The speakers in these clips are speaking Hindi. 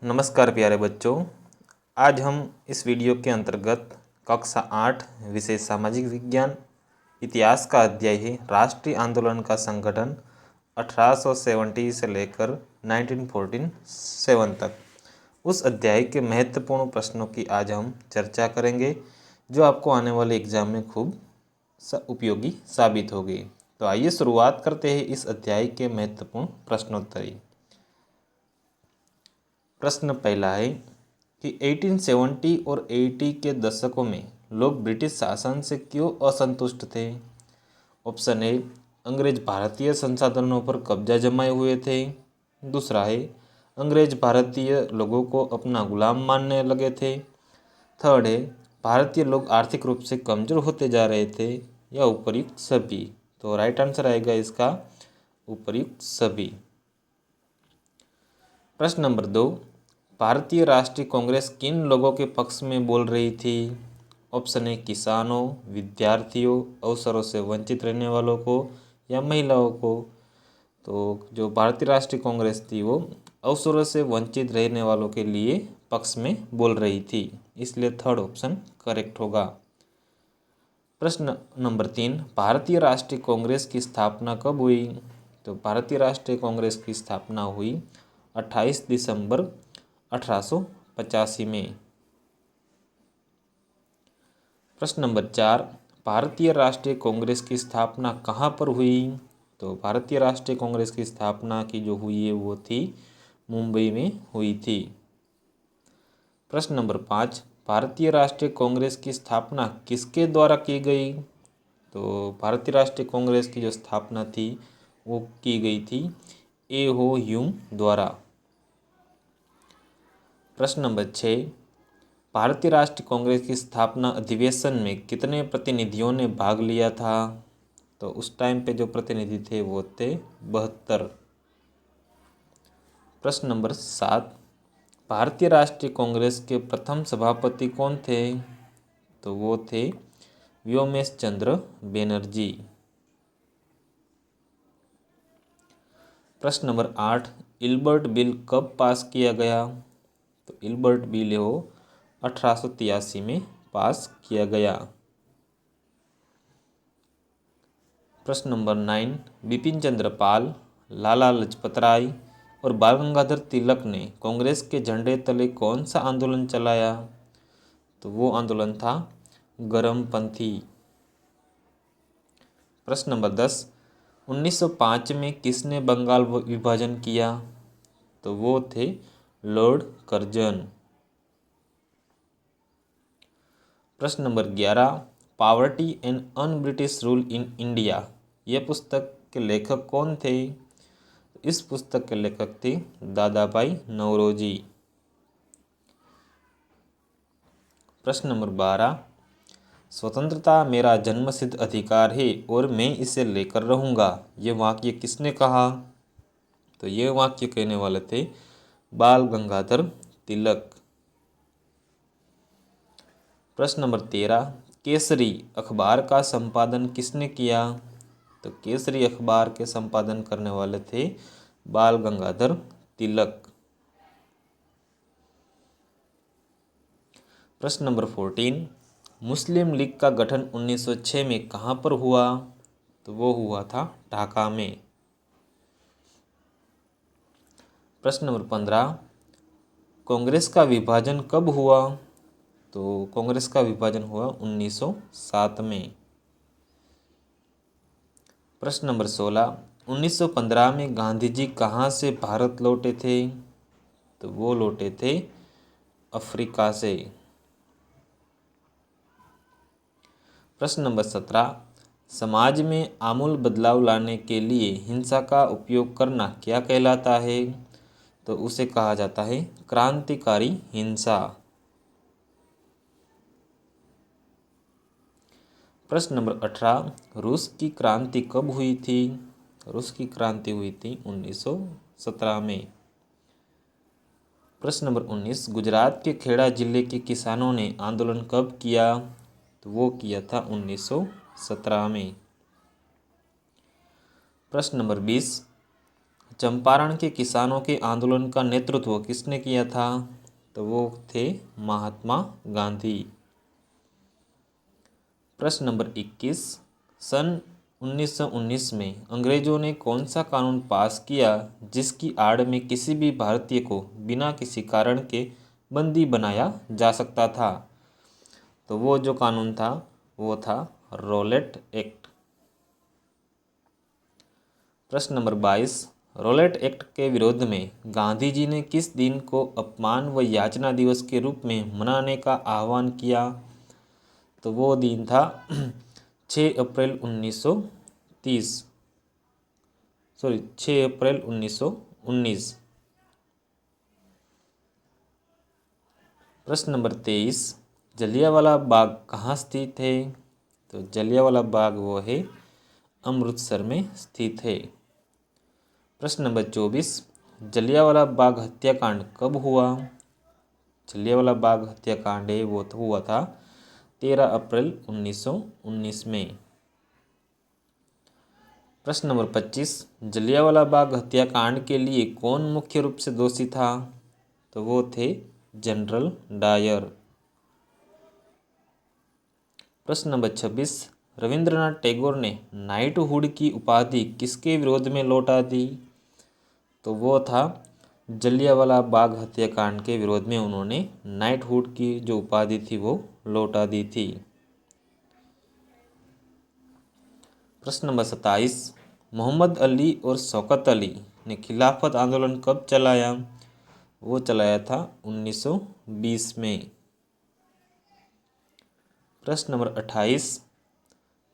नमस्कार प्यारे बच्चों। आज हम इस वीडियो के अंतर्गत कक्षा 8 विषय सामाजिक विज्ञान इतिहास का अध्याय है राष्ट्रीय आंदोलन का संगठन 1870 से लेकर 1947 तक। उस अध्याय के महत्वपूर्ण प्रश्नों की आज हम चर्चा करेंगे जो आपको आने वाले एग्जाम में खूब उपयोगी साबित होगी। तो आइए शुरुआत करते हैं इस अध्याय के महत्वपूर्ण प्रश्नोत्तरी। प्रश्न पहला है कि 1870 और 80 के दशकों में लोग ब्रिटिश शासन से क्यों असंतुष्ट थे। ऑप्शन ए, अंग्रेज भारतीय संसाधनों पर कब्जा जमाए हुए थे। दूसरा है, अंग्रेज भारतीय लोगों को अपना गुलाम मानने लगे थे। थर्ड है, भारतीय लोग आर्थिक रूप से कमज़ोर होते जा रहे थे, या उपर्युक्त सभी। तो राइट आंसर आएगा इसका उपर्युक्त सभी। प्रश्न नंबर 2, भारतीय राष्ट्रीय कांग्रेस किन लोगों के पक्ष में बोल रही थी। ऑप्शन ए, किसानों, विद्यार्थियों, अवसरों से वंचित रहने वालों को, या महिलाओं को। तो जो भारतीय राष्ट्रीय कांग्रेस थी वो अवसरों से वंचित रहने वालों के लिए पक्ष में बोल रही थी, इसलिए थर्ड ऑप्शन करेक्ट होगा। प्रश्न नंबर 3, भारतीय राष्ट्रीय कांग्रेस की स्थापना कब हुई। तो भारतीय राष्ट्रीय कांग्रेस की स्थापना हुई 28 दिसंबर 1885 में। प्रश्न नंबर 4, भारतीय राष्ट्रीय कांग्रेस की स्थापना कहाँ पर हुई। तो भारतीय राष्ट्रीय कांग्रेस की स्थापना की जो हुई है वो थी मुंबई में हुई थी। प्रश्न नंबर 5, भारतीय राष्ट्रीय कांग्रेस की स्थापना किसके द्वारा की गई। तो भारतीय राष्ट्रीय कांग्रेस की जो स्थापना थी वो की गई थी ए हो ह्यूम द्वारा। प्रश्न नंबर 6, भारतीय राष्ट्रीय कांग्रेस की स्थापना अधिवेशन में कितने प्रतिनिधियों ने भाग लिया था। तो उस टाइम पे जो प्रतिनिधि थे वो थे 72। प्रश्न नंबर 7, भारतीय राष्ट्रीय कांग्रेस के प्रथम सभापति कौन थे। तो वो थे व्योमेश चंद्र बनर्जी। प्रश्न नंबर 8, इल्बर्ट बिल कब पास किया गया। तो इल्बर्ट बिल हो 1883 में पास किया गया। प्रश्न नंबर 9, बिपिन चंद्र पाल, लाला लाजपत राय और बाल गंगाधर तिलक ने कांग्रेस के झंडे तले कौन सा आंदोलन चलाया। तो वो आंदोलन था गर्मपंथी। प्रश्न नंबर 10, 1905 में किसने बंगाल विभाजन किया। तो वो थे लॉर्ड कर्जन। प्रश्न number 11, poverty and un British rule in India, यह पुस्तक के लेखक कौन थे। इस पुस्तक के लेखक थे दादा भाई नौरोजी। प्रश्न नंबर 12, स्वतंत्रता मेरा जन्मसिद्ध अधिकार है और मैं इसे लेकर रहूँगा, ये वाक्य किसने कहा। तो ये वाक्य कहने वाले थे बाल गंगाधर तिलक। प्रश्न नंबर 13, केसरी अखबार का संपादन किसने किया। तो केसरी अखबार के संपादन करने वाले थे बाल गंगाधर तिलक। प्रश्न नंबर 14, मुस्लिम लीग का गठन 1906 में कहाँ पर हुआ। तो वो हुआ था ढाका में। प्रश्न नंबर 15, कांग्रेस का विभाजन कब हुआ। तो कांग्रेस का विभाजन हुआ 1907 में। प्रश्न नंबर 16, 1915 में गांधी जी कहाँ से भारत लौटे थे। तो वो लौटे थे अफ्रीका से। प्रश्न नंबर 17, समाज में आमूल बदलाव लाने के लिए हिंसा का उपयोग करना क्या कहलाता है। तो उसे कहा जाता है क्रांतिकारी हिंसा। प्रश्न नंबर 18, रूस की क्रांति कब हुई थी। रूस की क्रांति हुई थी 1917 में। प्रश्न नंबर 19, गुजरात के खेड़ा जिले के किसानों ने आंदोलन कब किया। तो वो किया था 1917 में। प्रश्न नंबर 20, चंपारण के किसानों के आंदोलन का नेतृत्व किसने किया था? तो वो थे महात्मा गांधी। प्रश्न नंबर 21, सन 1919 में अंग्रेजों ने कौन सा कानून पास किया जिसकी आड़ में किसी भी भारतीय को बिना किसी कारण के बंदी बनाया जा सकता था? तो वो जो कानून था वो था रॉलेट एक्ट। प्रश्न नंबर 22, रॉलेट एक्ट के विरोध में गांधी जी ने किस दिन को अपमान व याचना दिवस के रूप में मनाने का आह्वान किया? तो वो दिन था 6 अप्रैल 1919। प्रश्न नंबर 23, जलियांवाला बाग कहाँ स्थित है? तो जलियांवाला बाग वो है अमृतसर में स्थित है। प्रश्न नंबर 24, जलियांवाला बाग हत्याकांड कब हुआ? जलियांवाला बाग हत्याकांड है वो तो हुआ था 13 अप्रैल 1919 में। प्रश्न नंबर 25, जलियांवाला बाग हत्याकांड के लिए कौन मुख्य रूप से दोषी था? तो वो थे जनरल डायर। प्रश्न नंबर 26, रविंद्रनाथ टैगोर ने नाइटहुड की उपाधि किसके विरोध में लौटा दी? तो वो था जलियांवाला बाग हत्याकांड के विरोध में उन्होंने नाइटहुड की जो उपाधि थी वो लौटा दी थी। प्रश्न नंबर 27, मोहम्मद अली और शौकत अली ने खिलाफत आंदोलन कब चलाया? वो चलाया था 1920 में। प्रश्न नंबर 28,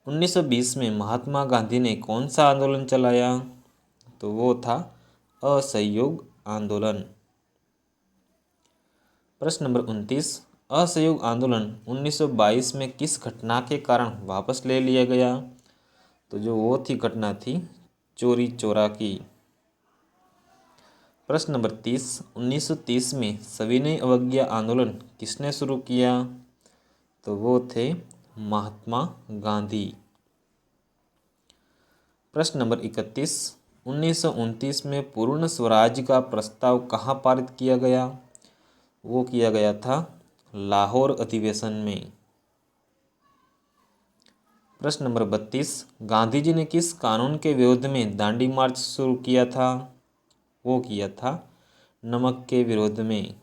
1920 में महात्मा गांधी ने कौन सा आंदोलन चलाया? तो वो था असहयोग आंदोलन। प्रश्न नंबर 29, असहयोग आंदोलन 1922 में किस घटना के कारण वापस ले लिया गया? तो जो वो थी घटना थी चोरी चोरा की। प्रश्न नंबर 30, 1930 में सविनय अवज्ञा आंदोलन किसने शुरू किया? तो वो थे महात्मा गांधी। प्रश्न नंबर 31, 1929 में पूर्ण स्वराज का प्रस्ताव कहाँ पारित किया गया? वो किया गया था लाहौर अधिवेशन में। प्रश्न नंबर 32, गांधी जी ने किस कानून के विरोध में दांडी मार्च शुरू किया था? वो किया था नमक के विरोध में।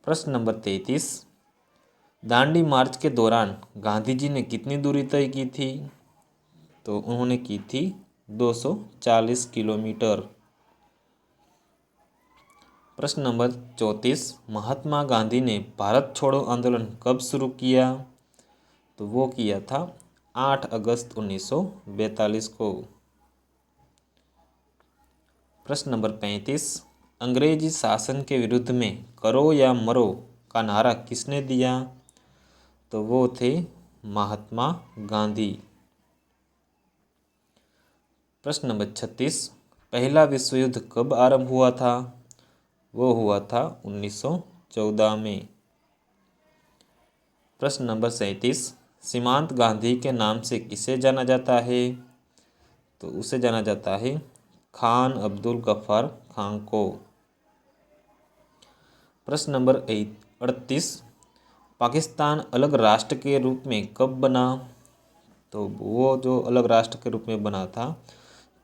प्रश्न नंबर 33, दांडी मार्च के दौरान गांधी जी ने कितनी दूरी तय की थी? तो उन्होंने की थी 240 किलोमीटर। प्रश्न नंबर 34, महात्मा गांधी ने भारत छोड़ो आंदोलन कब शुरू किया? तो वो किया था 8 अगस्त 1942 को। प्रश्न नंबर 35, अंग्रेजी शासन के विरुद्ध में करो या मरो का नारा किसने दिया? तो वो थे महात्मा गांधी। प्रश्न नंबर 36, पहला विश्व युद्ध कब आरंभ हुआ था? वो हुआ था 1914 में। प्रश्न नंबर 37, सीमांत गांधी के नाम से किसे जाना जाता है? तो उसे जाना जाता है खान अब्दुल गफ्फार खान को। प्रश्न नंबर 38, पाकिस्तान अलग राष्ट्र के रूप में कब बना? तो वो जो अलग राष्ट्र के रूप में बना था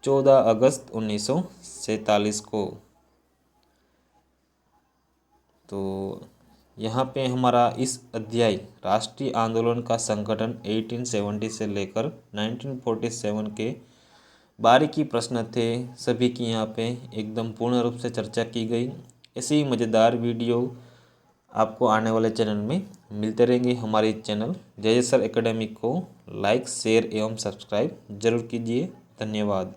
14 अगस्त 1947 को। तो यहाँ पे हमारा इस अध्याय राष्ट्रीय आंदोलन का संगठन 1870 से लेकर 1947 के बारीकी प्रश्न थे, सभी की यहाँ पे एकदम पूर्ण रूप से चर्चा की गई। ऐसे ही मज़ेदार वीडियो आपको आने वाले चैनल में मिलते रहेंगे। हमारे चैनल जय सर एकेडमी को लाइक शेयर एवं सब्सक्राइब जरूर कीजिए। धन्यवाद।